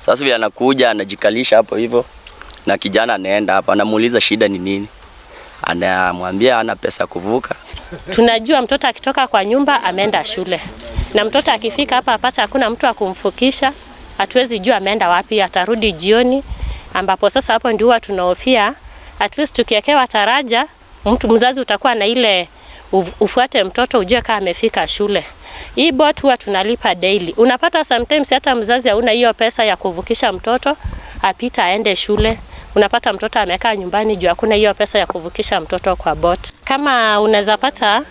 Sasa vile anakuja anajikalisha hapo hivyo na kijana anaenda hapa anamuuliza shida ni nini. Anamwambia hana pesa kuvuka. Tunajua mtoto akitoka kwa nyumba ameenda shule. Na mtoto akifika hapa apata hakuna mtu akumfukisha, hatuwezi jua ameenda wapi, atarudi jioni, ambapo sasa hapo ndio huwa tunahofia at least tukiekewa taraja mtu mzazi utakuwa na ile ufuate mtoto ujue kama amefika shule. Hii bot huwa tunalipa daily. Unapata sometimes hata mzazi hauna hiyo pesa ya kuvukisha mtoto apita aende shule. Unapata mtoto amekaa nyumbani juu hakuna hiyo pesa ya kuvukisha mtoto kwa bot. Kama unaweza pata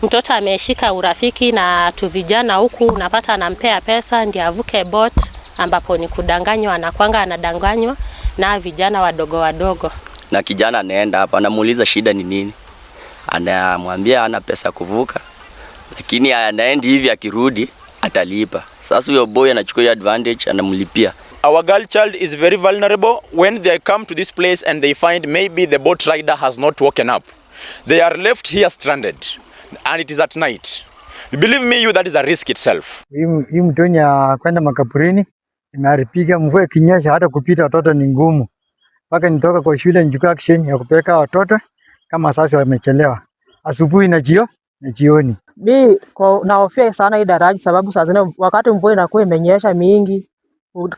mtoto ameshika urafiki na tu vijana huku, unapata anampea pesa ndio avuke bot, ambapo ni kudanganywa, anakwanga anadanganywa na vijana wadogo wadogo. Na kijana anaenda hapa anamuuliza shida ni nini. Anamwambia hana pesa kuvuka, lakini anaenda hivi akirudi atalipa. Sasa huyo boy anachukua advantage anamlipia. Our girl child is very vulnerable when they come to this place and they find maybe the boat rider has not woken up. They are left here stranded and it is at night. Believe me, that is a risk itself. Hii mtoni ya kwenda makaburini inaharibika, mvua ikinyesha hata kupita watoto ni ngumu. Mpaka nitoka kwa shule nichukua action ya kupeleka watoto kama sasa wamechelewa. Asubuhi na jioni. Naofia sana hii daraja sababu saa zingine wakati mvua inakuwa imenyesha mingi,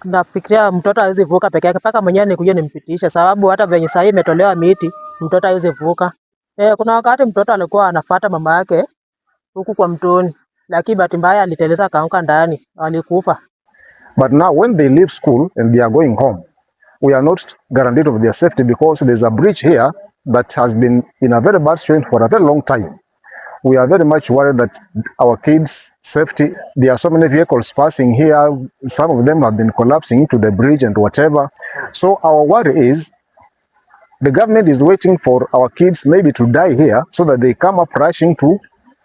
nafikiria mtoto hawezi vuka peke yake, paka mwenyewe nikuje nimpitishe sababu hata venye saa hii imetolewa miti, mtoto hawezi vuka. Kuna wakati mtoto alikuwa anafuata mama yake huku kwa mtoni, lakini bahati mbaya aliteleza akaanguka ndani, alikufa. But now when they leave school and they are going home, we are not guaranteed of their safety because there's a bridge here that has been in a very bad situation for a very long time. We are very much worried that our kids' safety, there are so many vehicles passing here, some of them have been collapsing into the bridge and whatever. So our worry is the government is waiting for our kids maybe to die here so that they come up rushing to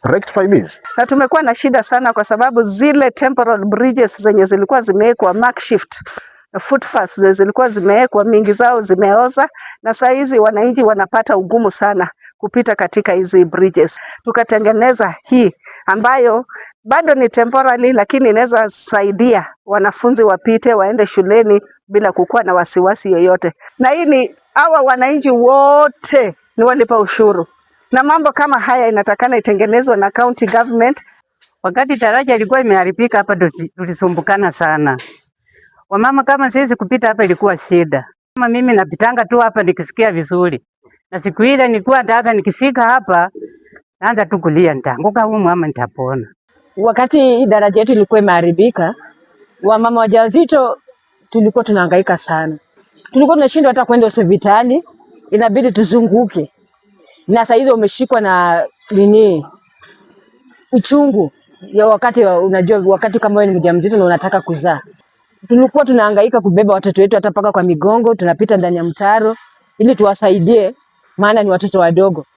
rectify this. Na tumekuwa na shida sana kwa sababu zile temporary bridges zenye zilikuwa zimewekwa makeshift footpaths zilikuwa zimewekwa, mingi zao zimeoza, na saa hizi wananchi wanapata ugumu sana kupita katika hizi bridges. Tukatengeneza hii ambayo bado ni temporary, lakini inaweza saidia wanafunzi wapite waende shuleni bila kukuwa na wasiwasi yoyote. Na hii ni hawa wananchi wote ni walipa ushuru, na mambo kama haya inatakana itengenezwe na county government. Wakati daraja ilikuwa imeharibika hapa tulisumbukana sana. Wamama kama sisi kupita hapa ilikuwa shida. Kama mimi napitanga tu hapa nikisikia vizuri. Na siku ile nilikuwa hata nikifika hapa naanza tu kulia, nitaanguka huko ama nitapona. Wakati daraja yetu ilikuwa imeharibika, wamama wajawazito tulikuwa tunahangaika sana. Tulikuwa tunashindwa hata kwenda hospitali, inabidi tuzunguke. Na sasa hizo umeshikwa na uchungu ya wakati, unajua wakati kama wewe ni mjamzito na unataka kuzaa. Tulikuwa tunahangaika kubeba watoto wetu hata paka kwa migongo, tunapita ndani ya mtaro ili tuwasaidie, maana ni watoto wadogo.